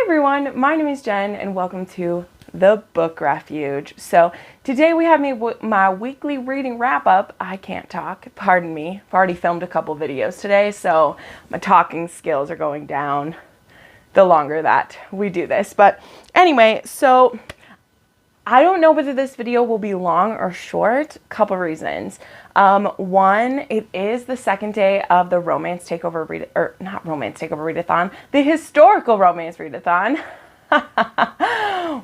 Hi everyone, my name is Jen and welcome to the Book Refuge. So today we have my weekly reading wrap up. I can't talk, pardon me. I've already filmed a couple videos today, so my talking skills are going down the longer that we do this. But anyway, so I don't know whether this video will be long or short. Couple reasons. One, it is the second day of the romance takeover readathon, the historical romance readathon.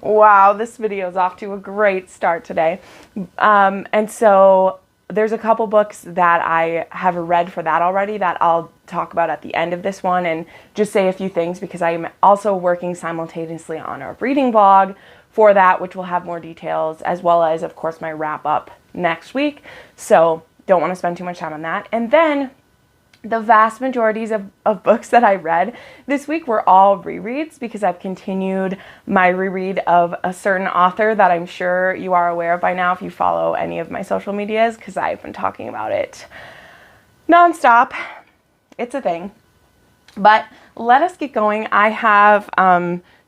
Wow, this video is off to a great start today. And so there's a couple books that I have read for that already that I'll talk about at the end of this one and just say a few things because I'm also working simultaneously on a reading vlog for that, which will have more details, as well as, of course, my wrap up next week. So don't want to spend too much time on that. And then the vast majorities of books that I read this week were all rereads because I've continued my reread of a certain author that I'm sure you are aware of by now if you follow any of my social medias, because I've been talking about it nonstop. It's a thing. But let us get going. I have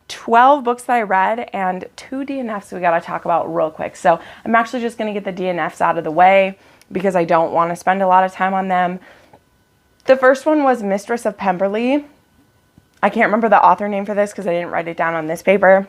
12 books that I read and 2 DNFs we got to talk about real quick. So I'm actually just going to get the DNFs out of the way because I don't want to spend a lot of time on them. The first one was Mistress of Pemberton. I can't remember the author name for this because I didn't write it down on this paper,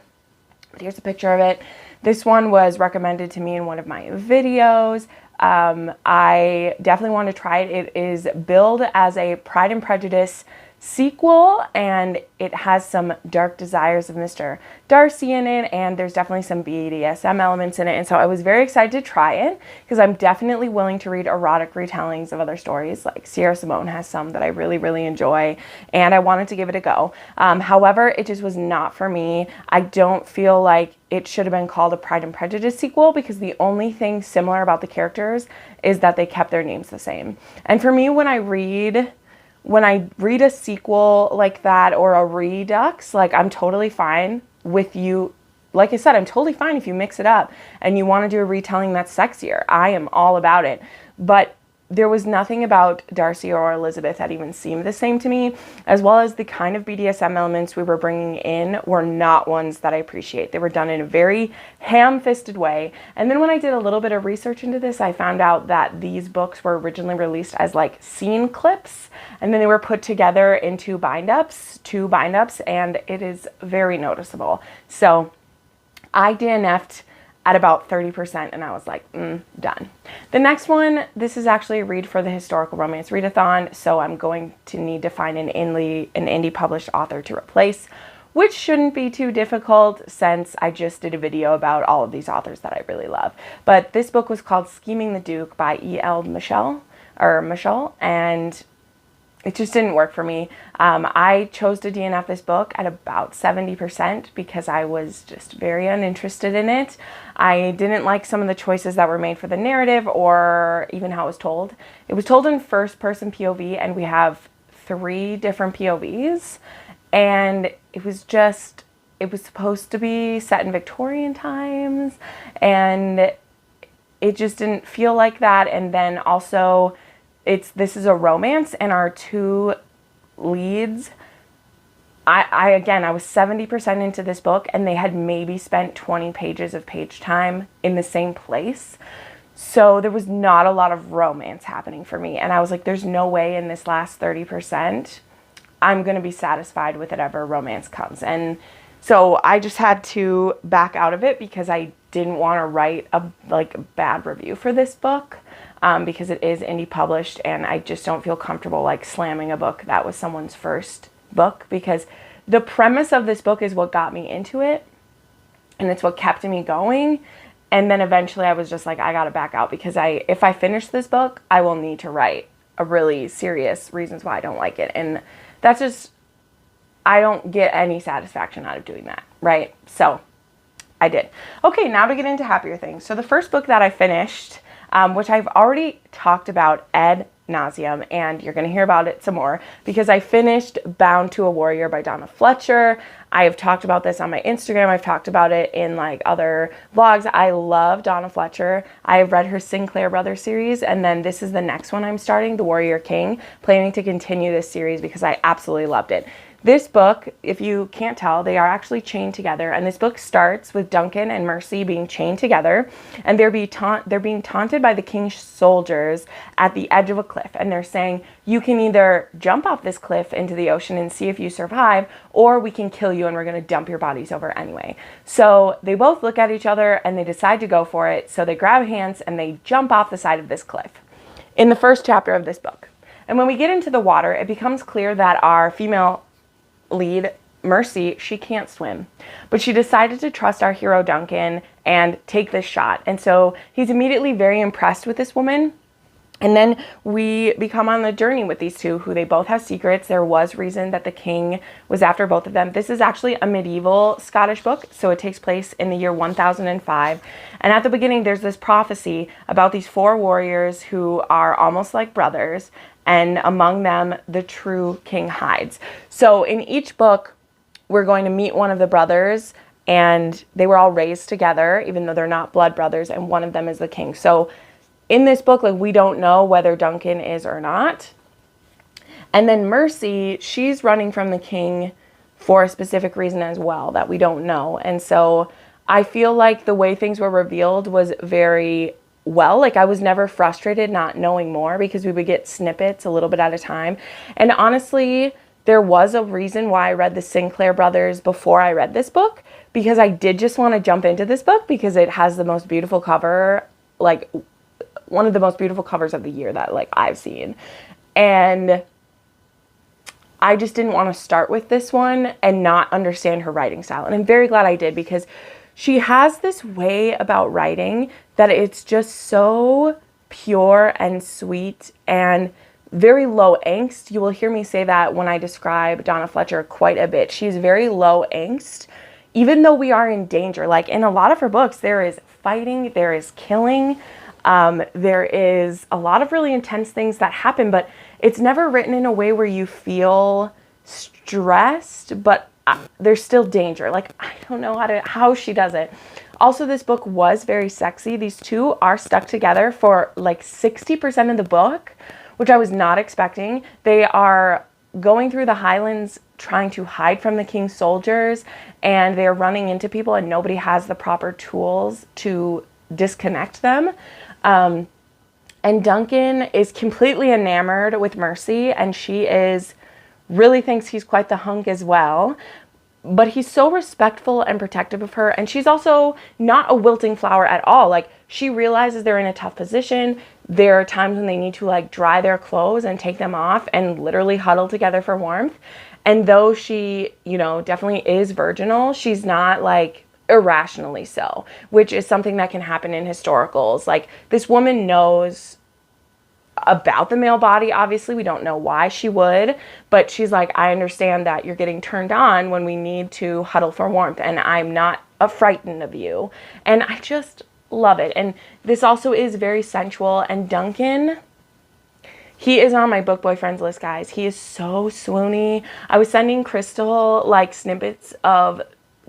but here's a picture of it. This one was recommended to me in one of my videos. I definitely want to try it. It is billed as a Pride and Prejudice sequel, and it has some dark desires of Mr. Darcy in it, and there's definitely some BDSM elements in it, and so I was very excited to try it because I'm definitely willing to read erotic retellings of other stories. Like Sierra Simone has some that I really enjoy, and I wanted to give it a go. However, it just was not for me. I don't feel like it should have been called a Pride and Prejudice sequel because the only thing similar about the characters is that they kept their names the same. And for me, when I read a sequel like that or a redux, like I'm totally fine with you. Like I said, I'm totally fine if you mix it up and you want to do a retelling that's sexier. I am all about it. But there was nothing about Darcy or Elizabeth that even seemed the same to me, as well as the kind of BDSM elements we were bringing in were not ones that I appreciate. They were done in a very ham-fisted way. And then when I did a little bit of research into this, I found out that these books were originally released as like scene clips, and then they were put together into two bind-ups, and it is very noticeable. So I DNF'd at about 30%, and I was like, done. The next one, this is actually a read for the historical romance readathon, so I'm going to need to find an indie published author to replace, which shouldn't be too difficult since I just did a video about all of these authors that I really love. But this book was called Scheming the Duke by Elle Michel, and it just didn't work for me. I chose to DNF this book at about 70% because I was just very uninterested in it. I didn't like some of the choices that were made for the narrative or even how it was told. It was told in first-person POV, and we have 3 different POVs. And it was supposed to be set in Victorian times, and it just didn't feel like that. And then also, this is a romance, and our 2 leads, I was 70% into this book, and they had maybe spent 20 pages of page time in the same place. So there was not a lot of romance happening for me. And I was like, there's no way in this last 30% I'm going to be satisfied with whatever romance comes. And so I just had to back out of it because I didn't want to write a bad review for this book. Because it is indie published, and I just don't feel comfortable like slamming a book that was someone's first book, because the premise of this book is what got me into it, and it's what kept me going. And then eventually I was just like, I gotta back out because if I finish this book, I will need to write a really serious reasons why I don't like it, and that's just, I don't get any satisfaction out of doing that, right? So I did. Okay, now to get into happier things. So the first book that I finished, which I've already talked about ad nauseum, and you're going to hear about it some more because I finished Bound to a Warrior by Donna Fletcher. I have talked about this on my Instagram. I've talked about it in like other vlogs. I love Donna Fletcher. I have read her Sinclair Brothers series, and then this is the next one I'm starting, The Warrior King, planning to continue this series because I absolutely loved it. This book, if you can't tell, they are actually chained together. And this book starts with Duncan and Mercy being chained together. And they're being taunted by the king's soldiers at the edge of a cliff. And they're saying, you can either jump off this cliff into the ocean and see if you survive, or we can kill you and we're going to dump your bodies over anyway. So they both look at each other and they decide to go for it. So they grab hands and they jump off the side of this cliff in the first chapter of this book. And when we get into the water, it becomes clear that our female lead, Mercy, she can't swim, but she decided to trust our hero Duncan and take this shot. And so he's immediately very impressed with this woman. And then we become on the journey with these two, who they both have secrets. There was reason that the king was after both of them. This is actually a medieval Scottish book, so it takes place in the year 1005. And at the beginning, there's this prophecy about these 4 warriors who are almost like brothers, and among them, the true king hides. So in each book, we're going to meet one of the brothers, and they were all raised together, even though they're not blood brothers, and one of them is the king. So in this book, like, we don't know whether Duncan is or not. And then Mercy, she's running from the king for a specific reason as well that we don't know. And so I feel like the way things were revealed was very well. Like, I was never frustrated not knowing more, because we would get snippets a little bit at a time. And honestly, there was a reason why I read the Sinclair brothers before I read this book, because I did just want to jump into this book because it has the most beautiful cover, like one of the most beautiful covers of the year that, like, I've seen. And I just didn't want to start with this one and not understand her writing style. And I'm very glad I did, because she has this way about writing that it's just so pure and sweet and very low angst. You will hear me say that when I describe Donna Fletcher quite a bit. She's very low angst, even though we are in danger. Like, in a lot of her books, there is fighting, there is killing, there is a lot of really intense things that happen, but it's never written in a way where you feel stressed, but there's still danger. Like, I don't know how she does it. Also, this book was very sexy. These two are stuck together for like 60% of the book, which I was not expecting. They are going through the Highlands trying to hide from the king's soldiers, and they're running into people, and nobody has the proper tools to disconnect them. And Duncan is completely enamored with Mercy, and she really thinks he's quite the hunk as well. But he's so respectful and protective of her, and she's also not a wilting flower at all. Like, she realizes they're in a tough position. There are times when they need to, like, dry their clothes and take them off and literally huddle together for warmth. And though she, definitely is virginal, she's not, like, irrationally so, which is something that can happen in historicals. Like, this woman knows about the male body. Obviously, we don't know why she would, but she's like, I understand that you're getting turned on when we need to huddle for warmth, and I'm not frightened of you. And I just love it. And this also is very sensual. And Duncan, he is on my book boyfriends list, guys. He is so swoony. I was sending Crystal like snippets of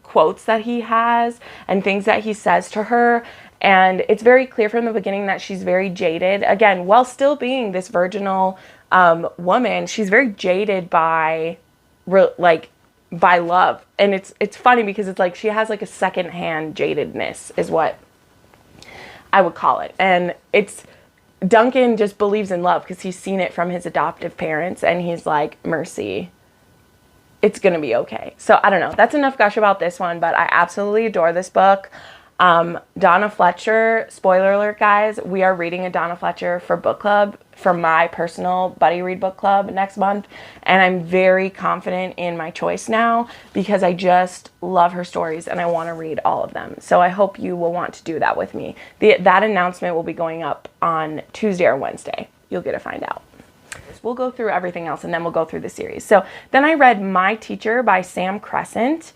quotes that he has and things that he says to her, and it's very clear from the beginning that she's very jaded. Again, while still being this virginal woman, she's very jaded by love. And it's funny because it's like she has like a secondhand jadedness is what I would call it. And Duncan just believes in love because he's seen it from his adoptive parents, and he's like, Mercy, it's going to be okay. So I don't know. That's enough gush about this one, but I absolutely adore this book. Donna Fletcher, spoiler alert, guys, we are reading a Donna Fletcher for book club, for my personal buddy read book club next month. And I'm very confident in my choice now because I just love her stories and I want to read all of them. So I hope you will want to do that with me. That announcement will be going up on Tuesday or Wednesday. You'll get to find out. We'll go through everything else and then we'll go through the series. So then I read My Teacher by Sam Crescent.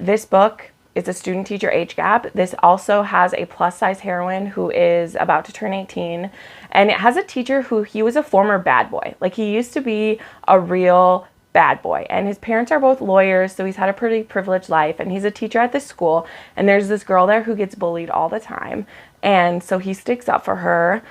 This book is a student teacher age gap. This also has a plus size heroine who is about to turn 18. And it has a teacher he was a former bad boy. Like, he used to be a real bad boy. And his parents are both lawyers, so he's had a pretty privileged life. And he's a teacher at this school. And there's this girl there who gets bullied all the time. And so he sticks up for her.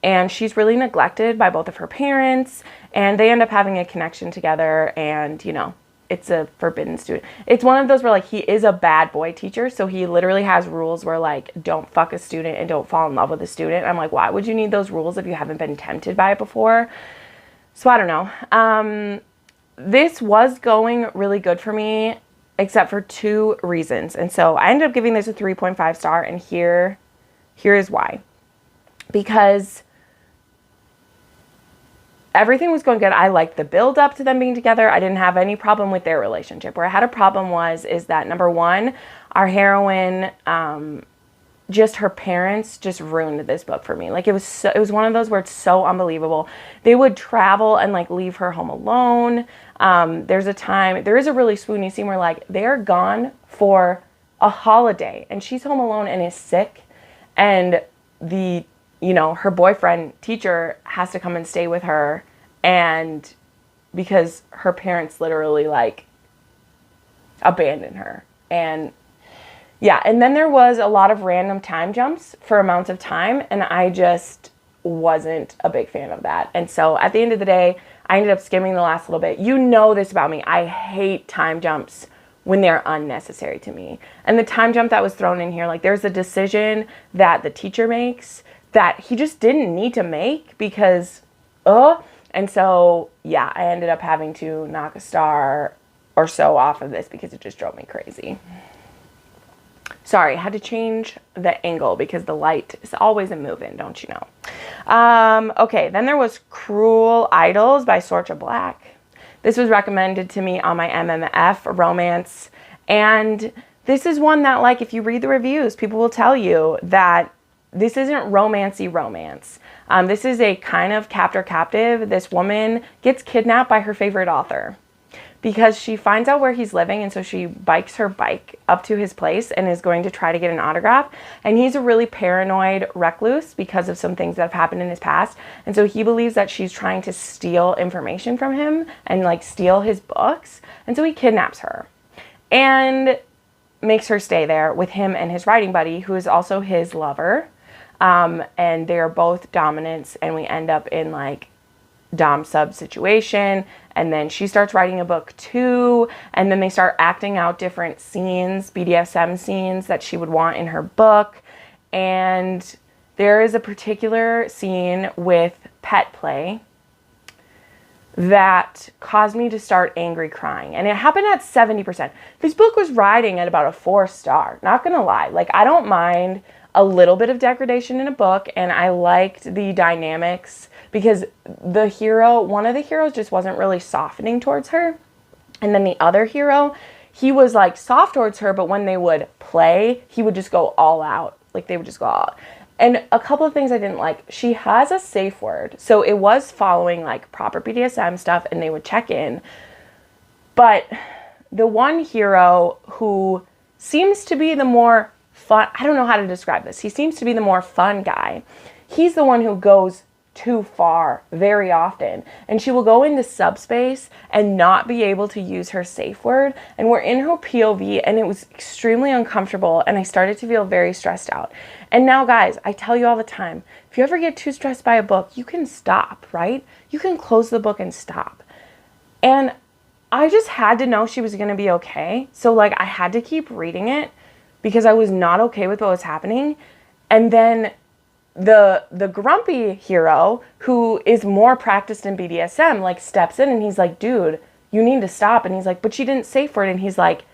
and she's really neglected by both of her parents, and they end up having a connection together, and, you know, it's a forbidden student. It's one of those where, like, he is a bad boy teacher, so he literally has rules where, like, don't fuck a student and don't fall in love with a student. I'm like, why would you need those rules if you haven't been tempted by it before? So I don't know. This was going really good for me, except for 2 reasons. And so I ended up giving this a 3.5 star, and here is why. Because everything was going good. I liked the build up to them being together. I didn't have any problem with their relationship. Where I had a problem is that, number one, our heroine, just her parents just ruined this book for me. Like, it was one of those where it's so unbelievable. They would travel and, like, leave her home alone. There is a really swoony scene where, like, they're gone for a holiday and she's home alone and is sick, and her boyfriend teacher has to come and stay with her, and because her parents literally, like, abandoned her. And yeah, and then there was a lot of random time jumps for amounts of time, and I just wasn't a big fan of that. And so at the end of the day, I ended up skimming the last little bit. You know this about me. I hate time jumps when they're unnecessary to me. And the time jump that was thrown in here, like, there's a decision that the teacher makes that he just didn't need to make because, and so, yeah, I ended up having to knock a star or so off of this because it just drove me crazy. Sorry, I had to change the angle because the light is always a move-in, don't you know? Okay, then there was Cruel Idols by Sorcha Black. This was recommended to me on my MMF romance, and this is one that, like, if you read the reviews, people will tell you that this isn't romancy romance. This is a kind of captor-captive. This woman gets kidnapped by her favorite author because she finds out where he's living, and so she bikes her bike up to his place and is going to try to get an autograph. And he's a really paranoid recluse because of some things that have happened in his past. And so he believes that she's trying to steal information from him and, like, steal his books. And so he kidnaps her and makes her stay there with him and his writing buddy, who is also his lover. And they're both dominants, and we end up in, like, dom-sub situation. And then she starts writing a book too, and then they start acting out different scenes, BDSM scenes that she would want in her book. And there is a particular scene with pet play that caused me to start angry crying, and it happened at 70%. This book was riding at about a 4 star, not gonna lie. Like, I don't mind a little bit of degradation in a book, and I liked the dynamics because one of the heroes just wasn't really softening towards her. And then the other hero, he was, like, soft towards her, but when they would play, he would just go all out. Like, they would just go all out. And a couple of things I didn't like. She has a safe word. So it was following, like, proper BDSM stuff, and they would check in. But the one hero who seems to be the more fun, I don't know how to describe this. He seems to be the more fun guy. He's the one who goes too far very often, and she will go into subspace and not be able to use her safe word, and we're in her POV, and it was extremely uncomfortable, and I started to feel very stressed out. And now, guys, I tell you all the time, if you ever get too stressed by a book, you can stop, right? You can close the book and stop. And I just had to know she was going to be okay, so, like, I had to keep reading it because I was not okay with what was happening. And then the grumpy hero, who is more practiced in BDSM, like, steps in and he's like, dude, you need to stop. And he's like, but she didn't say for it. And he's like,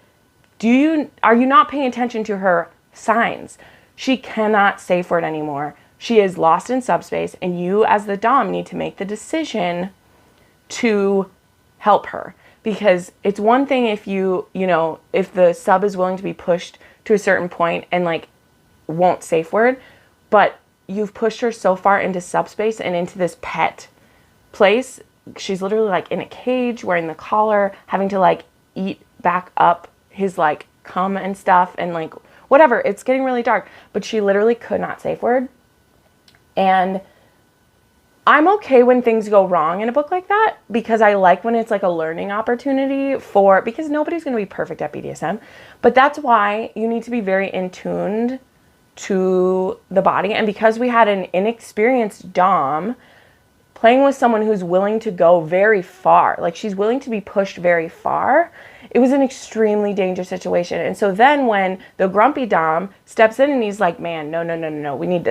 are you not paying attention to her signs? She cannot say for it anymore. She is lost in subspace, and you as the dom need to make the decision to help her. Because it's one thing if if the sub is willing to be pushed to a certain point and, like, won't safe word, but you've pushed her so far into subspace and into this pet place. She's literally, like, in a cage, wearing the collar, having to, like, eat back up his, like, cum and stuff, and, like, whatever. It's getting really dark, but she literally could not safe word. And I'm okay when things go wrong in a book like that, because I like when it's, like, a learning opportunity because nobody's going to be perfect at BDSM, but that's why you need to be very in tuned to the body. And because we had an inexperienced dom playing with someone who's willing to go very far, like she's willing to be pushed very far, it was an extremely dangerous situation. And so then when the grumpy dom steps in and he's like, man, no, you need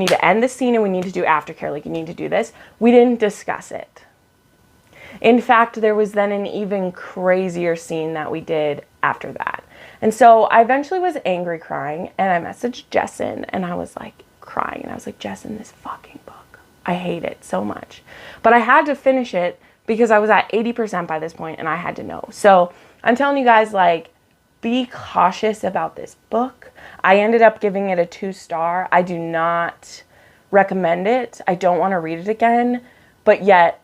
to end the scene and we need to do aftercare, like you need to do this. We didn't discuss it. In fact, there was then an even crazier scene that we did after that. And so I eventually was angry crying, and I messaged Jessin, and I was like crying, and I was like, Jessin, this fucking book, I hate it so much. But I had to finish it because I was at 80% by this point, and I had to know. So I'm telling you guys, like, be cautious about this book. I ended up giving it a 2-star. I do not recommend it. I don't want to read it again, but yet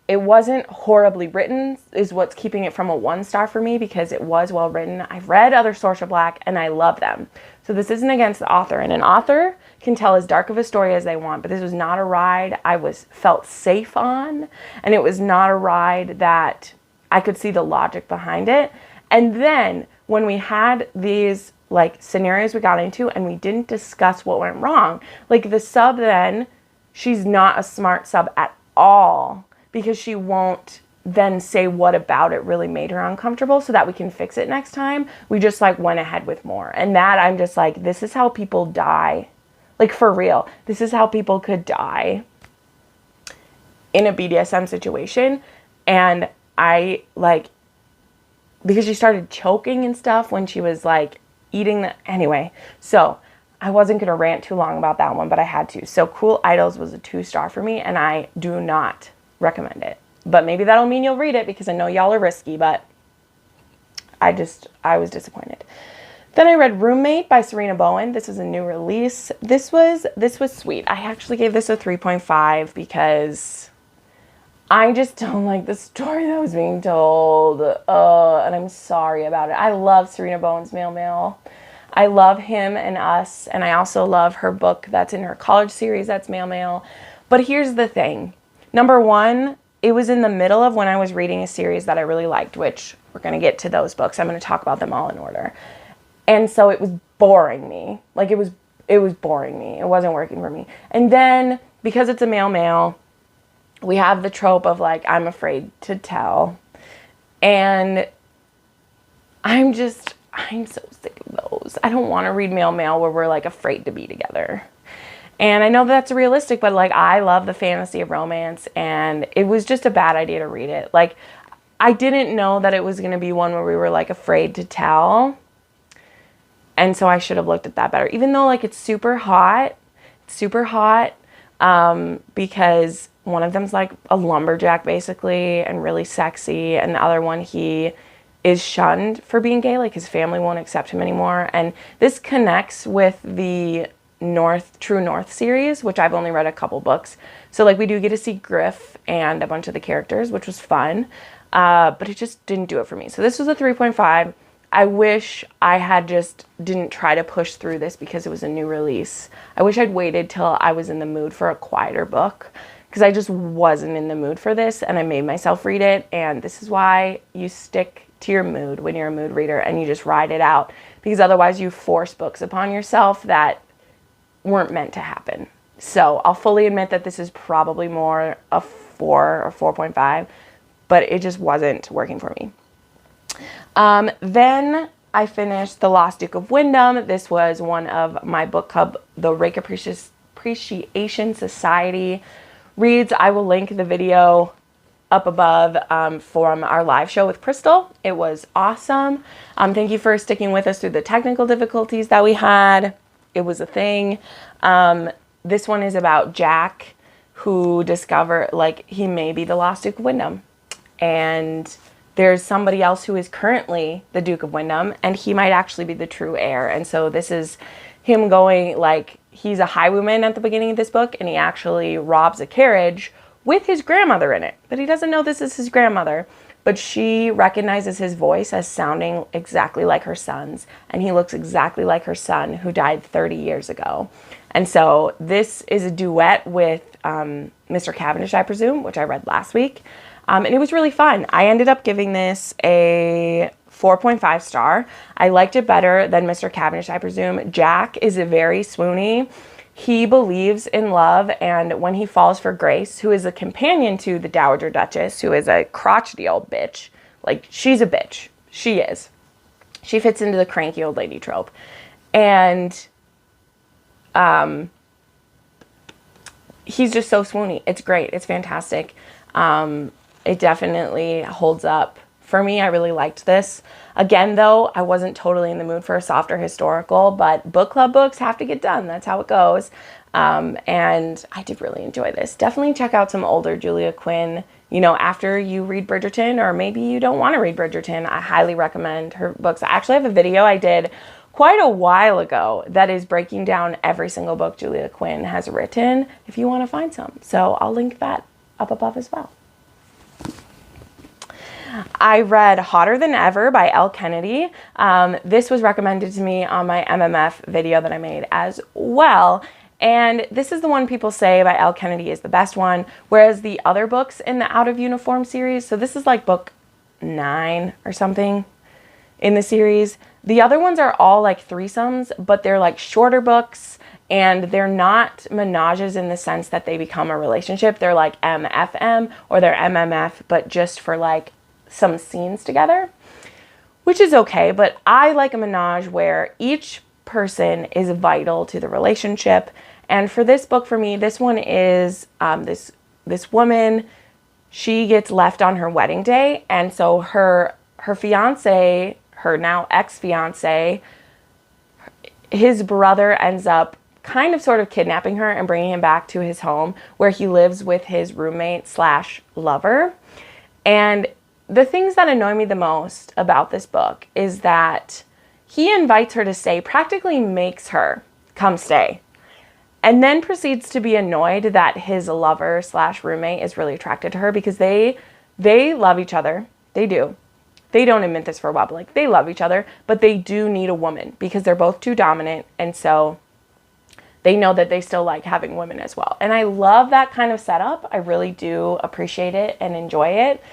it wasn't horribly written is what's keeping it from a 1-star for me, because it was well written. I've read other Sorcha Black and I love them. So this isn't against the author, and an author can tell as dark of a story as they want, but this was not a ride I felt safe on, and it was not a ride that I could see the logic behind it. And then when we had these like scenarios we got into and we didn't discuss what went wrong, like the sub, then she's not a smart sub at all, because she won't then say what about it really made her uncomfortable so that we can fix it next time. We just like went ahead with more. And that I'm just like, this is how people die. Like for real, this is how people could die in a BDSM situation. And I like, because she started choking and stuff when she was like eating anyway. So I wasn't going to rant too long about that one, but I had to. So Cool Idols was a 2-star for me, and I do not recommend it. But maybe that'll mean you'll read it, because I know y'all are risky, but I was disappointed. Then I read Roommate by Sarina Bowen. This was a new release. This was sweet. I actually gave this a 3.5 because I just don't like the story that was being told. And I'm sorry about it. I love Sarina Bowen's Male Mail. I love Him and Us, and I also love her book that's in her college series that's Male Mail. But here's the thing. Number one, it was in the middle of when I was reading a series that I really liked, which we're going to get to those books. I'm going to talk about them all in order. And so it was boring me. Like it was boring me. It wasn't working for me. And then because it's a male mail, we have the trope of like, I'm afraid to tell. And I'm so sick of those. I don't want to read male mail where we're like afraid to be together. And I know that's realistic, but like I love the fantasy of romance, and it was just a bad idea to read it. Like I didn't know that it was going to be one where we were like afraid to tell. And so I should have looked at that better. Even though like it's super hot, because one of them's like a lumberjack basically and really sexy, and the other one he is shunned for being gay, like his family won't accept him anymore. And this connects with the True North series, which I've only read a couple books. So like we do get to see Griff and a bunch of the characters, which was fun. But it just didn't do it for me. So this was a 3.5. I wish I had just didn't try to push through this because it was a new release. I wish I'd waited till I was in the mood for a quieter book, because I just wasn't in the mood for this, and I made myself read it. And this is why you stick to your mood when you're a mood reader, and you just ride it out, because otherwise you force books upon yourself that weren't meant to happen. So I'll fully admit that this is probably more a 4 or 4.5, but it just wasn't working for me. Then I finished The Lost Duke of Wyndham. This was one of my book club, the Rake Appreciation Society reads. I will link the video up above from our live show with Crystal. It was awesome. Thank you for sticking with us through the technical difficulties that we had. It was a thing. This one is about Jack, who discovered like he may be the Lost Duke of Wyndham, and there's somebody else who is currently the Duke of Wyndham, and he might actually be the true heir. And so this is him going, like, he's a highwayman at the beginning of this book, and he actually robs a carriage with his grandmother in it. But he doesn't know this is his grandmother. But she recognizes his voice as sounding exactly like her son's, and he looks exactly like her son, who died 30 years ago. And so this is a duet with Mr. Cavendish, I presume, which I read last week. And it was really fun. I ended up giving this a 4.5 star. I liked it better than Mr. Cavendish, I presume. Jack is a very swoony. He believes in love, and when he falls for Grace, who is a companion to the Dowager Duchess, who is a crotchety old bitch, like, she's a bitch. She is. She fits into the cranky old lady trope. And he's just so swoony. It's great. It's fantastic. It definitely holds up. For me, I really liked this. Again, though, I wasn't totally in the mood for a softer historical, but book club books have to get done. That's how it goes. And I did really enjoy this. Definitely check out some older Julia Quinn. You know, after you read Bridgerton, or maybe you don't want to read Bridgerton, I highly recommend her books. I actually have a video I did quite a while ago that is breaking down every single book Julia Quinn has written, if you want to find some. So I'll link that up above as well. I read Hotter Than Ever by Elle Kennedy. This was recommended to me on my MMF video that I made as well. And this is the one people say by Elle Kennedy is the best one, whereas the other books in the Out of Uniform series, so this is like book 9 or something in the series. The other ones are all like threesomes, but they're like shorter books, and they're not menages in the sense that they become a relationship. They're like MFM or they're MMF, but just for like some scenes together, which is okay. But I like a menage where each person is vital to the relationship. And for this book, for me, this one is this woman. She gets left on her wedding day, and so her fiance, her now ex-fiance, his brother ends up kind of sort of kidnapping her and bringing him back to his home where he lives with his roommate slash lover. And the things that annoy me the most about this book is that he invites her to stay, practically makes her come stay, and then proceeds to be annoyed that his lover slash roommate is really attracted to her, because they love each other. They do. They don't admit this for a while, but like, they love each other, but they do need a woman because they're both too dominant. And so they know that they still like having women as well. And I love that kind of setup. I really do appreciate it and enjoy it.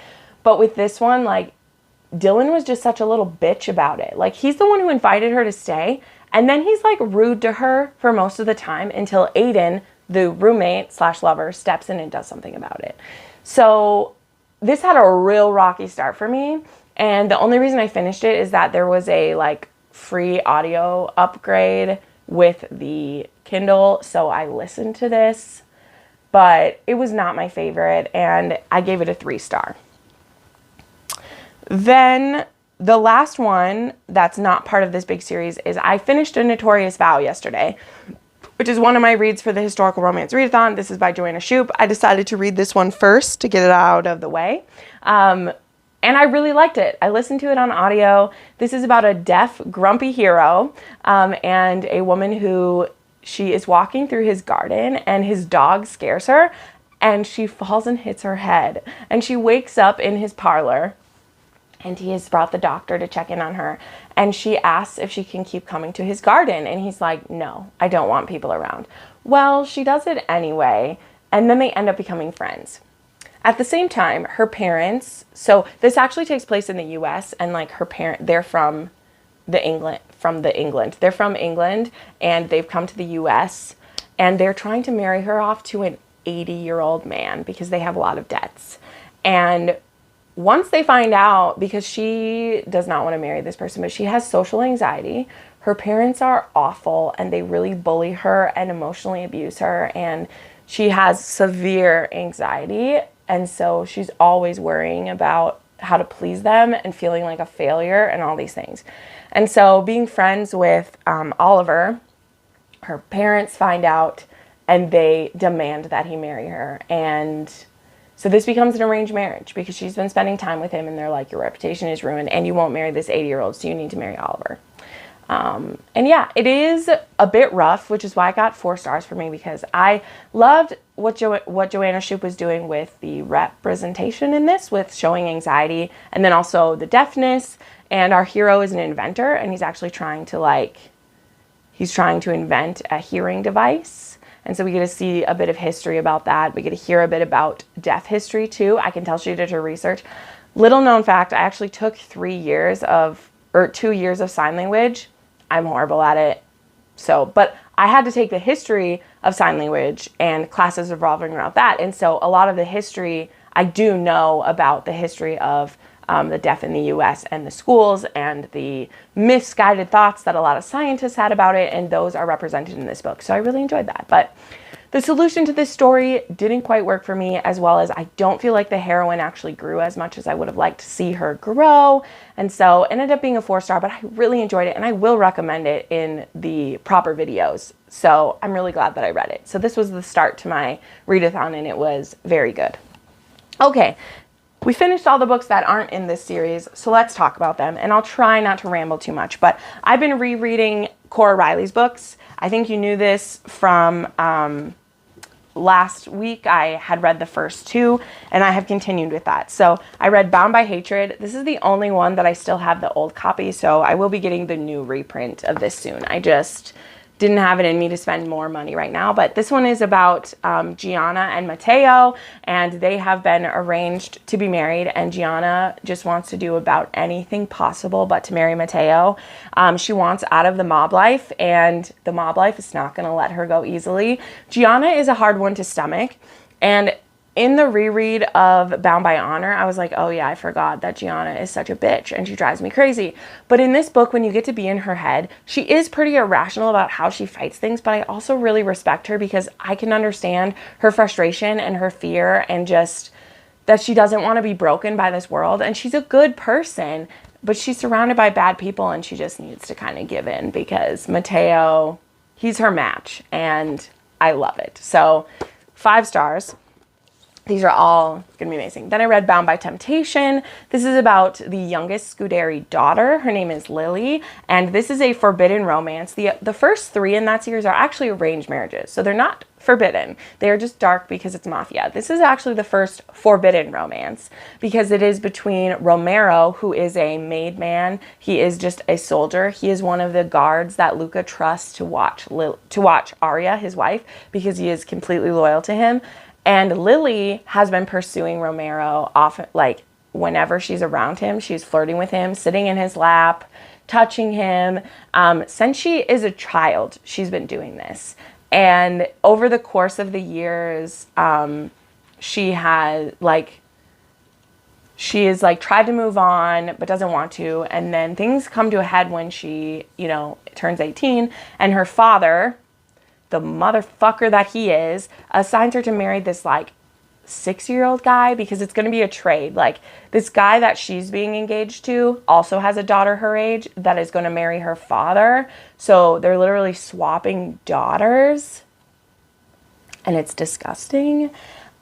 But with this one, like, Dylan was just such a little bitch about it. Like, he's the one who invited her to stay, and then he's like rude to her for most of the time until Aiden, the roommate slash lover, steps in and does something about it. So this had a real rocky start for me. And the only reason I finished it is that there was a like free audio upgrade with the Kindle. So I listened to this, but it was not my favorite, and I gave it a 3-star. Then the last one that's not part of this big series is I finished A Notorious Vow yesterday, which is one of my reads for the Historical Romance Readathon. This is by Joanna Shupe. I decided to read this one first to get it out of the way. And I really liked it. I listened to it on audio. This is about a deaf, grumpy hero and a woman who she is walking through his garden and his dog scares her and she falls and hits her head. And she wakes up in his parlor, and he has brought the doctor to check in on her. And she asks if she can keep coming to his garden. And he's like, no, I don't want people around. Well, she does it anyway. And then they end up becoming friends. At the same time, her parents, so this actually takes place in the US, and like they're from England. They're from England, and they've come to the US, and they're trying to marry her off to an 80-year-old man because they have a lot of debts. And once they find out, because she does not want to marry this person, but she has social anxiety, her parents are awful and they really bully her and emotionally abuse her, and she has severe anxiety, and so she's always worrying about how to please them and feeling like a failure and all these things. And so being friends with Oliver, her parents find out and they demand that he marry her. And so this becomes an arranged marriage because she's been spending time with him, and they're like, your reputation is ruined and you won't marry this 80-year-old, so you need to marry Oliver. And yeah, it is a bit rough, which is why I got 4 stars for me, because I loved what Joanna Shupe was doing with the representation in this, with showing anxiety and then also the deafness. And our hero is an inventor, and he's actually trying to invent a hearing device. And so we get to see a bit of history about that. We get to hear a bit about deaf history too. I can tell she did her research. Little known fact, I actually took 2 years of sign language. I'm horrible at it. So, but I had to take the history of sign language and classes revolving around that. And so a lot of the history, I do know about the history of the deaf in the US and the schools and the misguided thoughts that a lot of scientists had about it. And those are represented in this book. So I really enjoyed that. But the solution to this story didn't quite work for me, as well as I don't feel like the heroine actually grew as much as I would have liked to see her grow. And so it ended up being a 4-star, but I really enjoyed it and I will recommend it in the proper videos. So I'm really glad that I read it. So this was the start to my readathon and it was very good. Okay, we finished all the books that aren't in this series, so let's talk about them. And I'll try not to ramble too much, but I've been rereading Cora Reilly's books. I think you knew this from last week. I had read the first 2 and I have continued with that. So I read Bound by Hatred. This is the only one that I still have the old copy, so I will be getting the new reprint of this soon. I just didn't have it in me to spend more money right now, but this one is about Gianna and Matteo, and they have been arranged to be married, and Gianna just wants to do about anything possible but to marry Matteo. She wants out of the mob life, and the mob life is not going to let her go easily. Gianna is a hard one to stomach, and in the reread of Bound by Honor, I was like, oh yeah, I forgot that Gianna is such a bitch and she drives me crazy. But in this book, when you get to be in her head, she is pretty irrational about how she fights things, but I also really respect her because I can understand her frustration and her fear and just that she doesn't want to be broken by this world. And she's a good person, but she's surrounded by bad people and she just needs to kind of give in because Matteo, he's her match and I love it. So 5 stars. These are all going to be amazing. Then I read Bound by Temptation. This is about the youngest Scuderi daughter. Her name is Lily, and this is a forbidden romance. The first 3 in that series are actually arranged marriages, so they're not forbidden. They are just dark because it's mafia. This is actually the first forbidden romance because it is between Romero, who is a made man. He is just a soldier. He is one of the guards that Luca trusts to watch Arya, his wife, because he is completely loyal to him. And Lily has been pursuing Romero often, like whenever she's around him, she's flirting with him, sitting in his lap, touching him. Since she is a child, she's been doing this. And over the course of the years, she is tried to move on, but doesn't want to. And then things come to a head when she, turns 18 and her father, the motherfucker that he is, assigns her to marry this 6-year-old guy because it's going to be a trade. Like this guy that she's being engaged to also has a daughter her age that is going to marry her father. So they're literally swapping daughters and it's disgusting.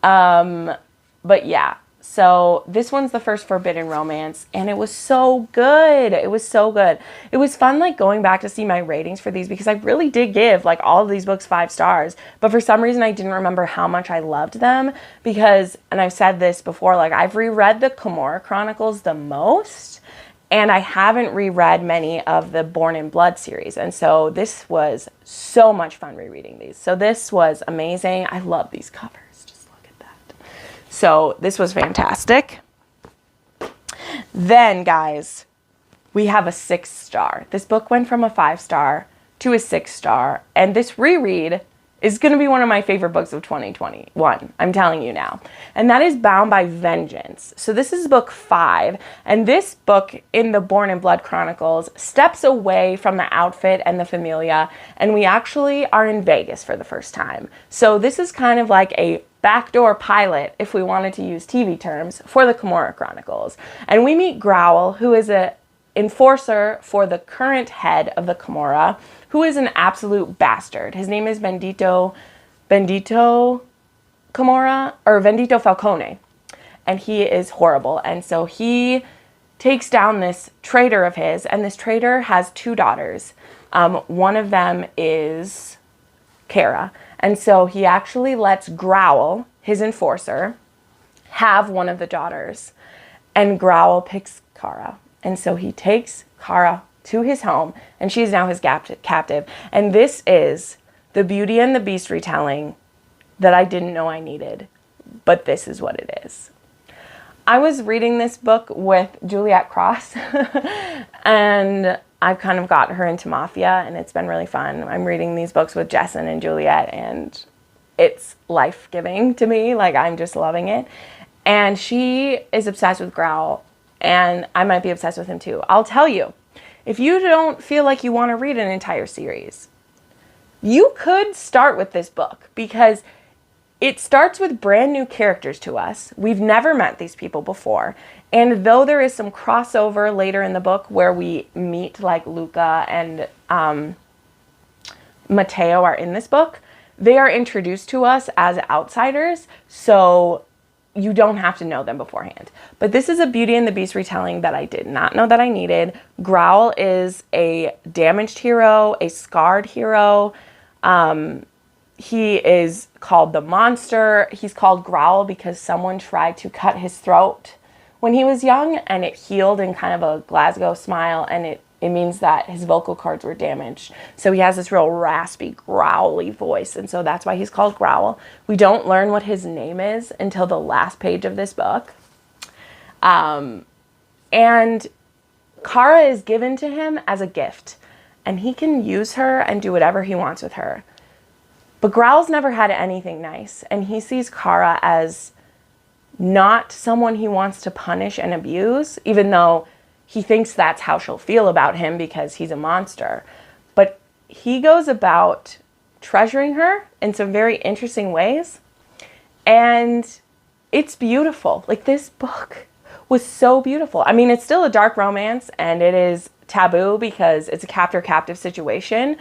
But yeah. So this one's the first forbidden romance and it was so good. It was so good. It was fun going back to see my ratings for these because I really did give all of these books 5 stars. But for some reason I didn't remember how much I loved them because, and I've said this before, I've reread the Cora Chronicles the most and I haven't reread many of the Born in Blood series. And so this was so much fun rereading these. So this was amazing. I love these covers. So this was fantastic. Then, guys, we have a 6-star. This book went from a 5-star to a 6-star. And this reread is going to be one of my favorite books of 2021. I'm telling you now. And that is Bound by Vengeance. So this is book 5. And this book in the Born in Blood Chronicles steps away from the outfit and the familia. And we actually are in Vegas for the first time. So this is kind of like a backdoor pilot, if we wanted to use TV terms, for the Cora Chronicles. And we meet Growl, who is an enforcer for the current head of the Cora, who is an absolute bastard. His name is Bendito Cora, or Bendito Falcone. And he is horrible. And so he takes down this traitor of his, and this traitor has 2 daughters. One of them is Cara. And so he actually lets Growl, his enforcer, have one of the daughters. And Growl picks Cara. And so he takes Cara to his home, and she's now his captive. And this is the Beauty and the Beast retelling that I didn't know I needed. But this is what it is. I was reading this book with Juliet Cross, and I've kind of got her into Mafia, and it's been really fun. I'm reading these books with Jesson and Juliet, and it's life-giving to me. Like, I'm just loving it. And she is obsessed with Growl, and I might be obsessed with him too. I'll tell you, if you don't feel like you want to read an entire series, you could start with this book, because it starts with brand new characters to us. We've never met these people before. And though there is some crossover later in the book where we meet, like, Luca and Matteo are in this book, they are introduced to us as outsiders, so you don't have to know them beforehand. But this is a Beauty and the Beast retelling that I did not know that I needed. Growl is a damaged hero, a scarred hero. He is called the Monster. He's called Growl because someone tried to cut his throat when he was young, and it healed in kind of a Glasgow smile, and it means that his vocal cords were damaged. So he has this real raspy, growly voice, and so that's why he's called Growl. We don't learn what his name is until the last page of this book. And Kara is given to him as a gift, and he can use her and do whatever he wants with her. But Growl's never had anything nice, and he sees Kara as not someone he wants to punish and abuse, even though he thinks that's how she'll feel about him because he's a monster. But he goes about treasuring her in some very interesting ways, and it's beautiful. Like, this book was so beautiful. I mean, it's still a dark romance, and it is taboo because it's a captor-captive situation,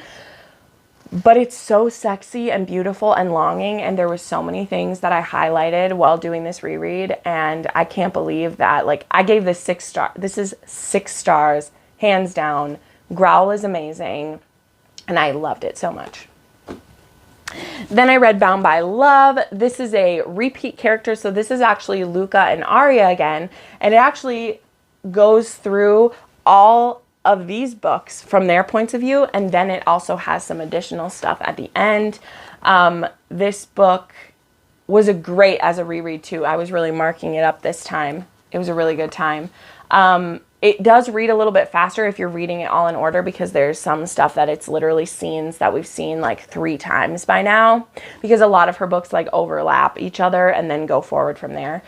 but it's so sexy and beautiful and longing, and there were so many things that I highlighted while doing this reread, and I can't believe that, like, I gave this 6 stars. This is 6 stars, hands down. Growl is amazing, and I loved it so much. Then I read Bound by Love. This is a repeat character, so this is actually Luca and Arya again, and it actually goes through all of these books from their points of view, and then it also has some additional stuff at the end. This book was great as a reread too. I was really marking it up this time. It was a really good time. It does read a little bit faster if you're reading it all in order, because there's some stuff that it's literally scenes that we've seen like 3 times by now, because a lot of her books like overlap each other and then go forward from there.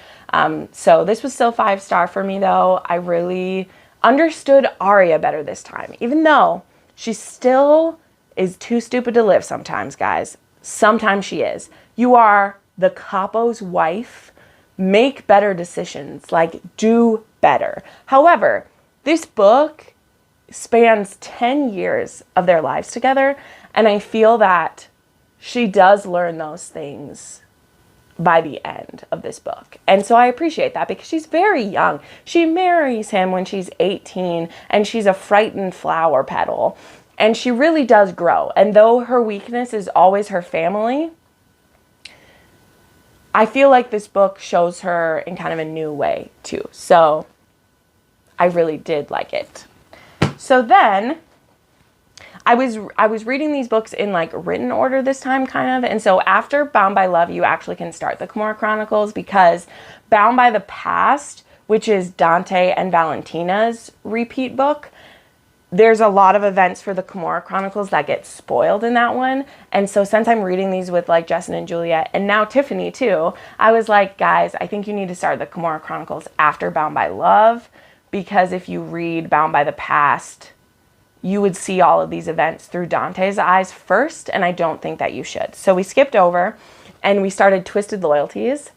So this was still 5-star for me though. I really understood Arya better this time, even though she still is too stupid to live sometimes, guys. Sometimes she is. You are the capo's wife. Make better decisions. Like, do better. However, this book spans 10 years of their lives together, and I feel that she does learn those things by the end of this book. And so I appreciate that, because she's very young. She marries him when she's 18, and she's a frightened flower petal, and she really does grow. And though her weakness is always her family, I feel like this book shows her in kind of a new way too. So I really did like it. So then I was reading these books in like written order this time, kind of. And so after Bound by Love, you actually can start the Camorra Chronicles, because Bound by the Past, which is Dante and Valentina's repeat book, there's a lot of events for the Camorra Chronicles that get spoiled in that one. And so since I'm reading these with like Jesson and Juliet, and now Tiffany too, I was like, guys, I think you need to start the Camorra Chronicles after Bound by Love, because if you read Bound by the Past, you would see all of these events through Dante's eyes first, and I don't think that you should. So we skipped over, and we started Twisted Loyalties.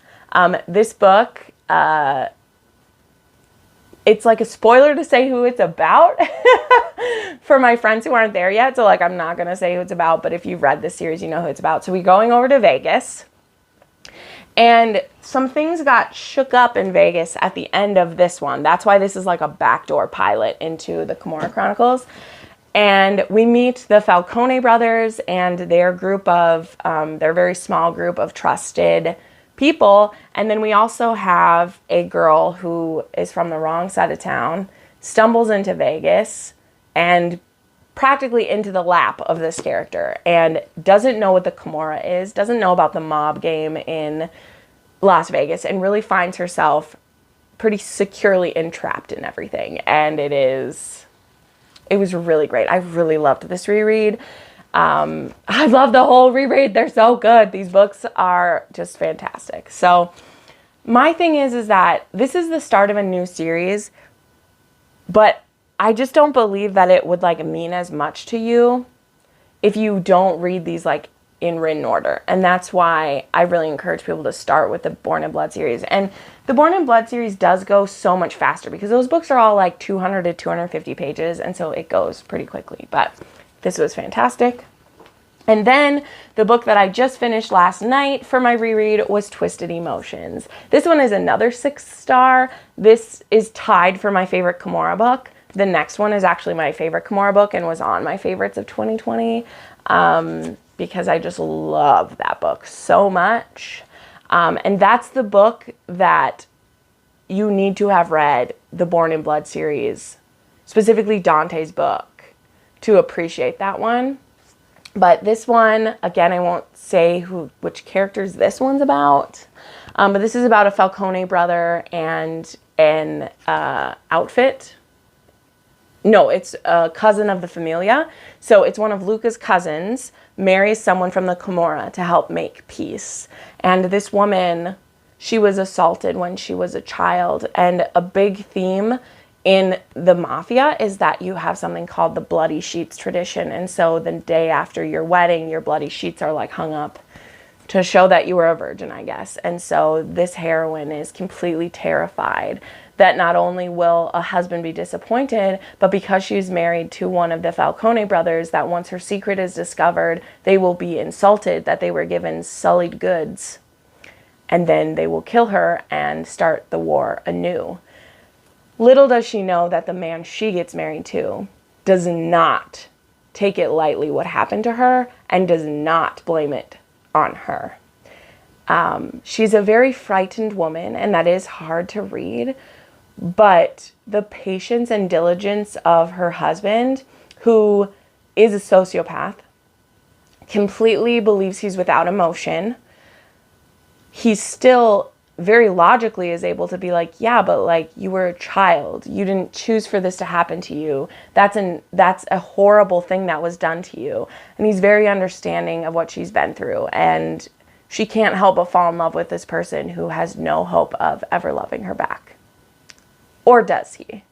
This book, it's like a spoiler to say who it's about for my friends who aren't there yet. So like, I'm not going to say who it's about, but if you've read this series, you know who it's about. So we're going over to Vegas, and some things got shook up in Vegas at the end of this one. That's why this is like a backdoor pilot into the Camorra Chronicles. And we meet the Falcone brothers and their group of, their very small group of trusted people. And then we also have a girl who is from the wrong side of town, stumbles into Vegas and practically into the lap of this character, and doesn't know what the Camorra is, doesn't know about the mob game in Las Vegas, and really finds herself pretty securely entrapped in everything. And it was really great. I really loved this reread. I love the whole reread. They're so good. These books are just fantastic. So my thing is that this is the start of a new series, but I just don't believe that it would like mean as much to you if you don't read these like in written order. And that's why I really encourage people to start with the Born in Blood series. And the Born in Blood series does go so much faster because those books are all like 200 to 250 pages. And so it goes pretty quickly, but this was fantastic. And then the book that I just finished last night for my reread was Twisted Emotions. This one is another 6-star. This is tied for my favorite Kimura book. The next one is actually my favorite Kimura book and was on my favorites of 2020 because I just love that book so much. And that's the book that you need to have read, the Born in Blood series, specifically Dante's book, to appreciate that one. But this one, again, I won't say which characters this one's about, but this is about a Falcone brother and an outfit. No, it's a cousin of the Familia. So it's one of Luca's cousins marries someone from the Kimura to help make peace. And this woman, she was assaulted when she was a child. And a big theme in the mafia is that you have something called the bloody sheets tradition. And so the day after your wedding, your bloody sheets are like hung up to show that you were a virgin, I guess. And so this heroine is completely terrified that not only will a husband be disappointed, but because she's married to one of the Falcone brothers, that once her secret is discovered, they will be insulted that they were given sullied goods. And then they will kill her and start the war anew. Little does she know that the man she gets married to does not take it lightly what happened to her and does not blame it on her. She's a very frightened woman, and that is hard to read, but the patience and diligence of her husband, who is a sociopath, completely believes he's without emotion. He's still very logically is able to be like, yeah, but like you were a child. You didn't choose for this to happen to you. That's a horrible thing that was done to you. And he's very understanding of what she's been through. And she can't help but fall in love with this person who has no hope of ever loving her back. Or does he?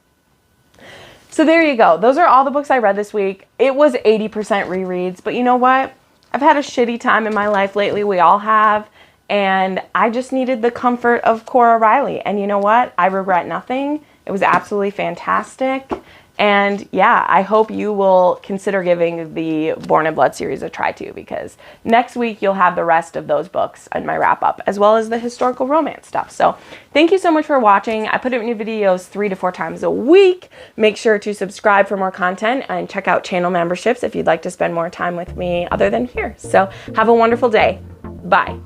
So there you go. Those are all the books I read this week. It was 80% rereads, but you know what? I've had a shitty time in my life lately. We all have. And I just needed the comfort of Cora Reilly. And you know what? I regret nothing. It was absolutely fantastic. And yeah, I hope you will consider giving the Born in Blood series a try too, because next week you'll have the rest of those books in my wrap up, as well as the historical romance stuff. So thank you so much for watching. I put out new videos 3 to 4 times a week. Make sure to subscribe for more content and check out channel memberships if you'd like to spend more time with me other than here. So have a wonderful day. Bye.